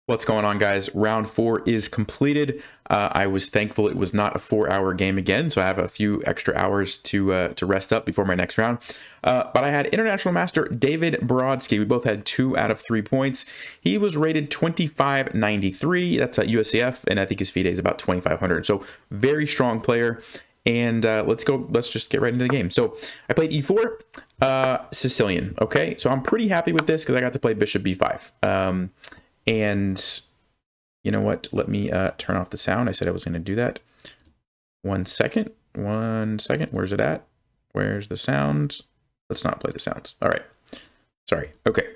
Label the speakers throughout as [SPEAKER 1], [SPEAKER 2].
[SPEAKER 1] What's going on, guys? Round 4 is completed. I was thankful it was not a 4-hour game again, so I have a few extra hours to rest up before my next round. But I had International Master David Brodsky. We both had 2 out of 3 points. He was rated 2593. That's at USCF, and I think his FIDE is about 2500. So very strong player. And let's just get right into the game. So I played e4, Sicilian. Okay, so I'm pretty happy with this because I got to play Bishop b5. And you know what? Let me turn off the sound. I said I was going to do that. 1 second. 1 second. Where's it at? Where's the sounds? Let's not play the sounds. All right. Sorry. Okay.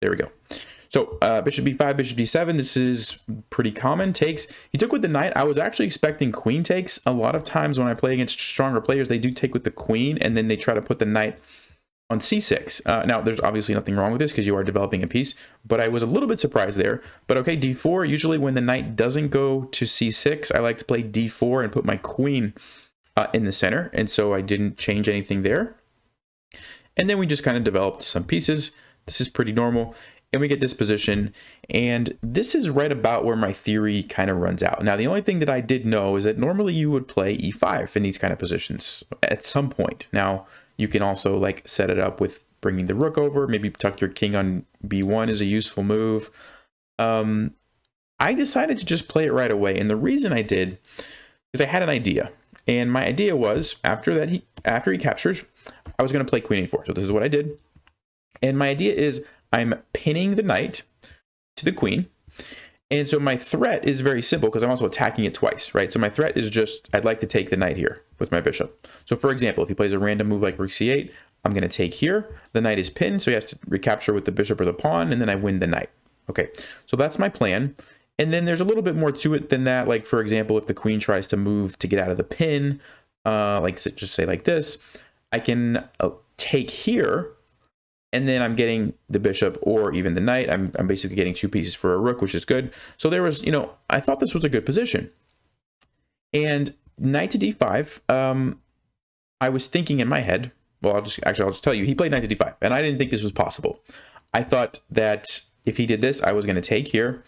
[SPEAKER 1] There we go. So Bishop b5, Bishop d7. This is pretty common. Takes. He took with the knight. I was actually expecting queen takes. A lot of times when I play against stronger players, they do take with the queen, and then they try to put the knight on c6. Now, there's obviously nothing wrong with this because you are developing a piece, but I was a little bit surprised there. But okay, d4, usually when the knight doesn't go to c6, I like to play d4 and put my queen in the center, and so I didn't change anything there. And then we just kind of developed some pieces. This is pretty normal, and we get this position, and this is right about where my theory kind of runs out. Now, the only thing that I did know is that normally you would play e5 in these kind of positions at some point. Now, you can also like set it up with bringing the rook over, maybe tuck your king on b1 is a useful move. I decided to just play it right away, and the reason I did is I had an idea, and my idea was after he captures, I was going to play queen a4. So this is what I did, and my idea is I'm pinning the knight to the queen. And so my threat is very simple because I'm also attacking it twice, right? So my threat is just, I'd like to take the knight here with my bishop. So for example, if he plays a random move like rook c8, I'm going to take here. The knight is pinned, so he has to recapture with the bishop or the pawn, and then I win the knight. Okay, so that's my plan. And then there's a little bit more to it than that. Like for example, if the queen tries to move to get out of the pin, like just say like this, I can take here, and then I'm getting the bishop or even the knight. I'm basically getting 2 pieces for a rook, which is good. So there was, I thought this was a good position. And knight to d5, I was thinking in my head, well, I'll just tell you, he played knight to d5, and I didn't think this was possible. I thought that if he did this, I was going to take here.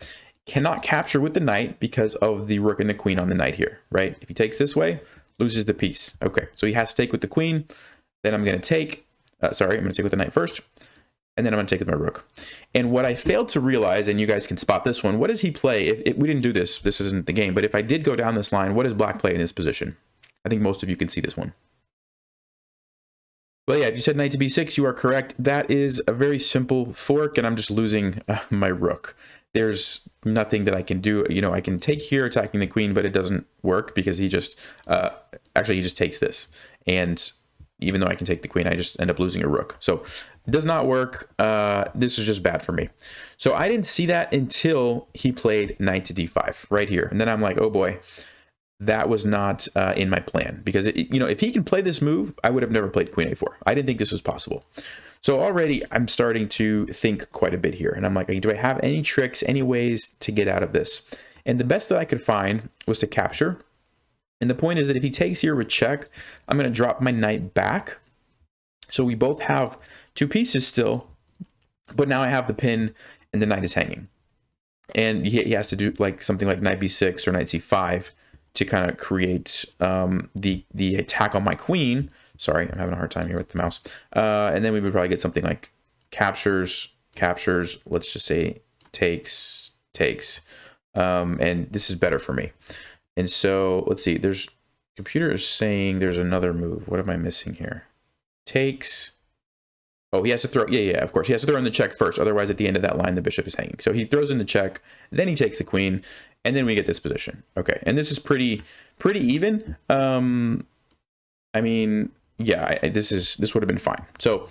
[SPEAKER 1] Cannot capture with the knight because of the rook and the queen on the knight here, right? If he takes this way, loses the piece. Okay, so he has to take with the queen. Then I'm going to take. I'm going to take with the knight first, and then I'm going to take with my rook. And what I failed to realize, and you guys can spot this one, what does he play? If we didn't do this, this isn't the game, but if I did go down this line, what does black play in this position? I think most of you can see this one. Well, yeah, if you said knight to b6, you are correct. That is a very simple fork, and I'm just losing my rook. There's nothing that I can do. I can take here attacking the queen, but it doesn't work because he just, he just takes this. And even though I can take the queen, I just end up losing a rook. So it does not work. This is just bad for me. So I didn't see that until he played knight to d5 right here. And then I'm like, oh boy, that was not in my plan. Because, if he can play this move, I would have never played queen a4. I didn't think this was possible. So already I'm starting to think quite a bit here. And I'm like, do I have any tricks, any ways to get out of this? And the best that I could find was to capture. And the point is that if he takes here with check, I'm going to drop my knight back. So we both have 2 pieces still, but now I have the pin and the knight is hanging. And he has to do like something like knight b6 or knight c5 to kind of create the attack on my queen. Sorry, I'm having a hard time here with the mouse. And then we would probably get something like captures, let's just say takes. And this is better for me. And so let's see, computer is saying there's another move. What am I missing here? Takes. Oh, he has to throw. Yeah, of course. He has to throw in the check first. Otherwise, at the end of that line, the bishop is hanging. So he throws in the check, then he takes the queen, and then we get this position. Okay, and this is pretty even. I mean, yeah, this would have been fine. So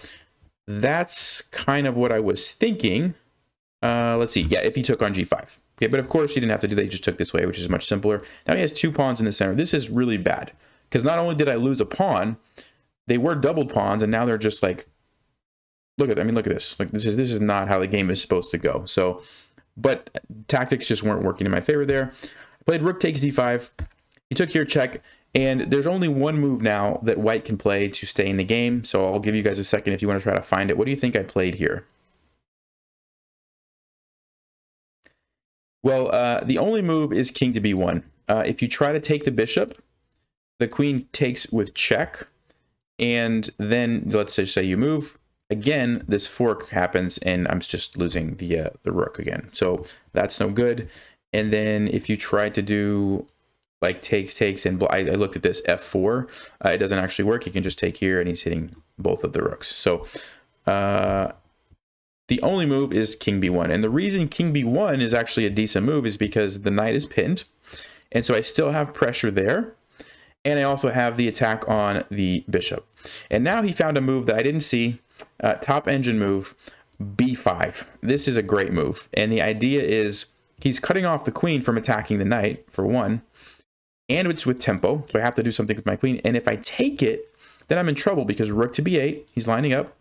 [SPEAKER 1] that's kind of what I was thinking. Let's see. Yeah, if he took on g5. Okay, but of course he didn't have to do that. He just took this way, which is much simpler. Now he has 2 pawns in the center. This is really bad because not only did I lose a pawn, they were doubled pawns, and now they're just like, look at this. Like this is not how the game is supposed to go. So, but tactics just weren't working in my favor there. I played rook takes d5. He took here check, and there's only one move now that white can play to stay in the game. So I'll give you guys a second if you want to try to find it. What do you think I played here? Well, the only move is king to b1. If you try to take the bishop, the queen takes with check, and then let's just say you move. Again, this fork happens, and I'm just losing the rook again. So that's no good. And then if you try to do like takes, and I looked at this f4, it doesn't actually work. You can just take here, and he's hitting both of the rooks. So the only move is king b1. And the reason king b1 is actually a decent move is because the knight is pinned. And so I still have pressure there. And I also have the attack on the bishop. And now he found a move that I didn't see. Top engine move, b5. This is a great move. And the idea is he's cutting off the queen from attacking the knight, for one. And it's with tempo. So I have to do something with my queen. And if I take it, then I'm in trouble because rook to b8, he's lining up.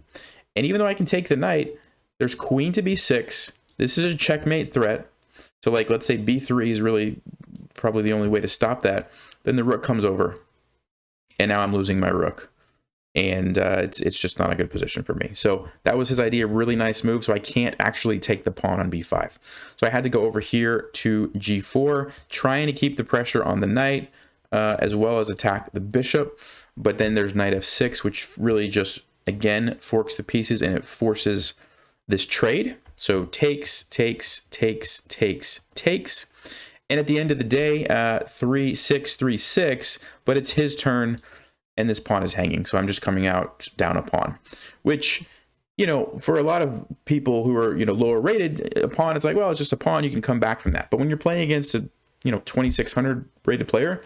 [SPEAKER 1] And even though I can take the knight, there's queen to b6. This is a checkmate threat. So like, let's say b3 is really probably the only way to stop that. Then the rook comes over. And now I'm losing my rook. And it's just not a good position for me. So that was his idea, really nice move. So I can't actually take the pawn on b5. So I had to go over here to g4, trying to keep the pressure on the knight, as well as attack the bishop. But then there's knight f6, which really just, again, forks the pieces, and it forces this trade. So takes, takes, takes, takes, takes. And at the end of the day, 3-6, 3-6, but it's his turn. And this pawn is hanging, so I'm just coming out down a pawn, which, you know, for a lot of people who are, you know, lower rated, a pawn, it's like, well, it's just a pawn, you can come back from that. But when you're playing against a, you know, 2600 rated player,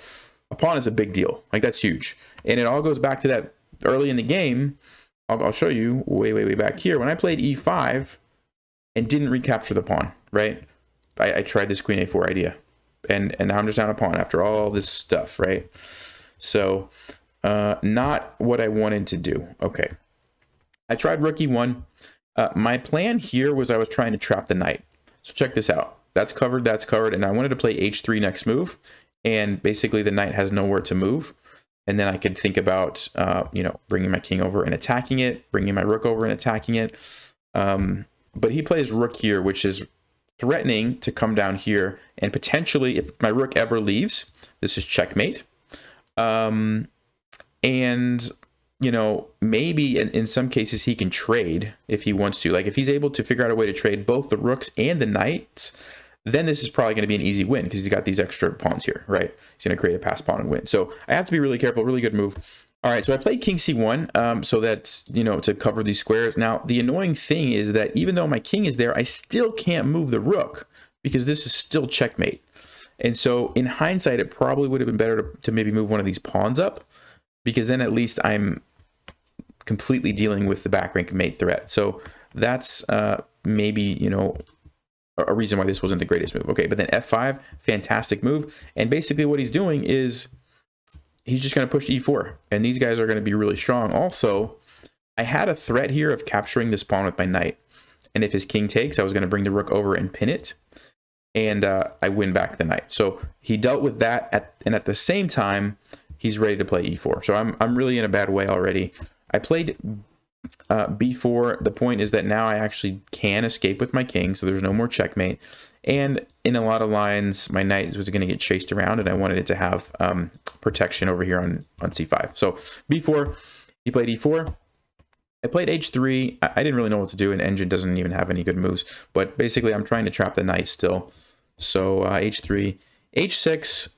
[SPEAKER 1] a pawn is a big deal. Like, that's huge. And it all goes back to that early in the game. I'll show you way back here. When I played e5 and didn't recapture the pawn, right? I tried this queen a4 idea, and now I'm just down a pawn after all this stuff, right? So not what I wanted to do. Okay, I tried rook e1. My plan here was I was trying to trap the knight. So check this out. That's covered, and I wanted to play h3 next move, and basically the knight has nowhere to move. And then I could think about, you know, bringing my king over and attacking it, bringing my rook over and attacking it. But he plays rook here, which is threatening to come down here, and potentially, if my rook ever leaves, this is checkmate. And, you know, maybe in some cases he can trade if he wants to. Like, if he's able to figure out a way to trade both the rooks and the knights, then this is probably going to be an easy win because he's got these extra pawns here, right? He's going to create a pass pawn and win. So I have to be really careful. Really good move. All right, so I played king c1, so that's, you know, to cover these squares. Now, the annoying thing is that even though my king is there, I still can't move the rook because this is still checkmate. And so in hindsight, it probably would have been better to maybe move one of these pawns up, because then at least I'm completely dealing with the back rank mate threat. So that's maybe, you know, a reason why this wasn't the greatest move. Okay, but then f5, fantastic move. And basically what he's doing is he's just going to push e4. And these guys are going to be really strong. Also, I had a threat here of capturing this pawn with my knight. And if his king takes, I was going to bring the rook over and pin it. And I win back the knight. So he dealt with that, and at the same time, he's ready to play e4. So I'm really in a bad way already. I played b4. The point is that now I actually can escape with my king, so there's no more checkmate. And in a lot of lines, my knight was going to get chased around, and I wanted it to have protection over here on c5. So b4, he played e4. I played h3. I didn't really know what to do, and Engine doesn't even have any good moves. But basically, I'm trying to trap the knight still. So h3, h6,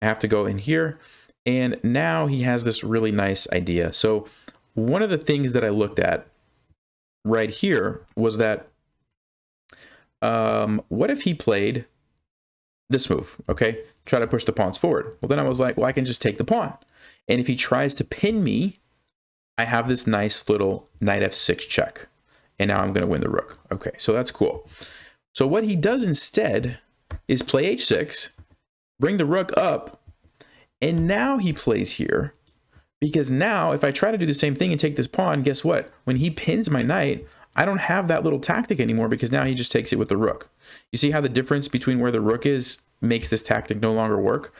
[SPEAKER 1] I have to go in here. And now he has this really nice idea. So one of the things that I looked at right here was that, what if he played this move, okay? Try to push the pawns forward. Well, then I was like, well, I can just take the pawn. And if he tries to pin me, I have this nice little knight f6 check. And now I'm going to win the rook. Okay, so that's cool. So what he does instead is play h6, bring the rook up, and now he plays here, because now if I try to do the same thing and take this pawn, guess what? When he pins my knight, I don't have that little tactic anymore, because now he just takes it with the rook. You see how the difference between where the rook is makes this tactic no longer work?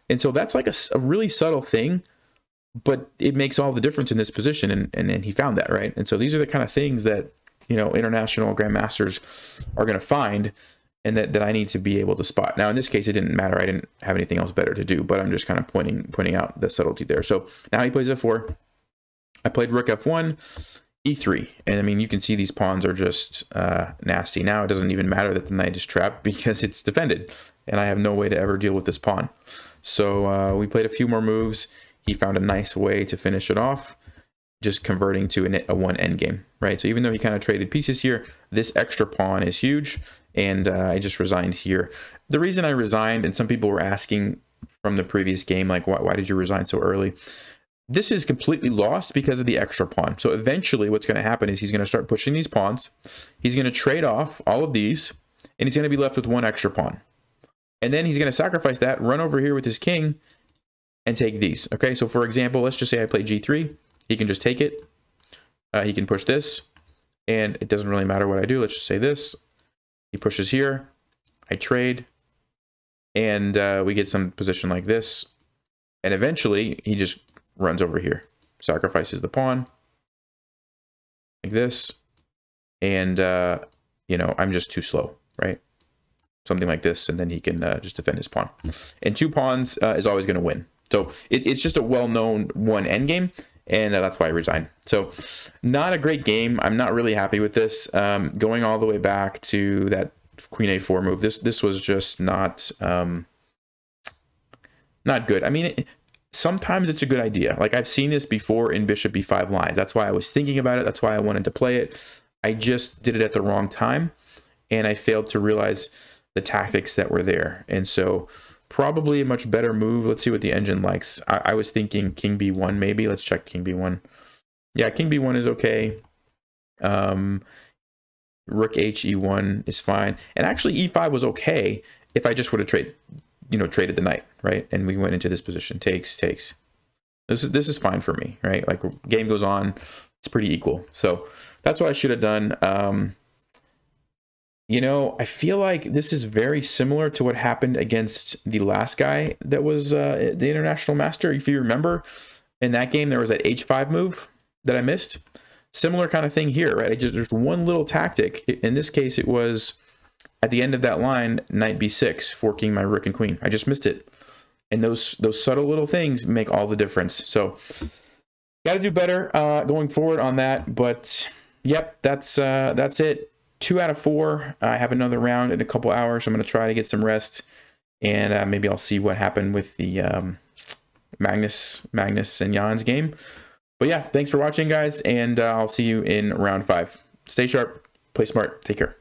[SPEAKER 1] And so that's like a really subtle thing, but it makes all the difference in this position, and he found that, right? And so these are the kind of things that, you know, international grandmasters are going to find. and that I need to be able to spot. Now, in this case, it didn't matter. I didn't have anything else better to do, but I'm just kind of pointing out the subtlety there. So now he plays f4. I played rook f1, e3. And I mean, you can see these pawns are just nasty. Now it doesn't even matter that the knight is trapped because it's defended, and I have no way to ever deal with this pawn. So we played a few more moves. He found a nice way to finish it off, just converting to a one endgame, right? So even though he kind of traded pieces here, this extra pawn is huge, and I just resigned here. The reason I resigned, and some people were asking from the previous game, like, why did you resign so early? This is completely lost because of the extra pawn. So eventually what's going to happen is he's going to start pushing these pawns. He's going to trade off all of these, and he's going to be left with one extra pawn. And then he's going to sacrifice that, run over here with his king, and take these. Okay, so for example, let's just say I play g3. He can just take it. He can push this, and it doesn't really matter what I do. Let's just say this. He pushes here. I trade, and we get some position like this. And eventually, he just runs over here, sacrifices the pawn, like this. And, you know, I'm just too slow, right? Something like this, and then he can just defend his pawn. And two pawns is always going to win. So it's just a well-known one endgame, and that's why I resigned. So not a great game. I'm not really happy with this. Going all the way back to that queen a4 move, this was just not good. I mean, sometimes it's a good idea. Like, I've seen this before in bishop b5 lines. That's why I was thinking about it. That's why I wanted to play it. I just did it at the wrong time, and I failed to realize the tactics that were there. And so probably a much better move. Let's see what the engine likes. I was thinking king b1 maybe. Let's check king b1. Yeah, king b1 is okay. Rook h e1 is fine. And actually e5 was okay if I just would have traded the knight, right? And we went into this position. Takes. This is fine for me, right? Like, game goes on, it's pretty equal. So that's what I should have done. You know, I feel like this is very similar to what happened against the last guy that was the international master. If you remember, in that game, there was that h5 move that I missed. Similar kind of thing here, right? There's one little tactic. In this case, it was at the end of that line, knight b6, forking my rook and queen. I just missed it. And those subtle little things make all the difference. So got to do better going forward on that. But yep, that's it. 2 out of 4. I have another round in a couple hours. So I'm going to try to get some rest, and maybe I'll see what happened with the Magnus and Jan's game. But yeah, thanks for watching, guys, and I'll see you in round 5. Stay sharp, play smart, take care.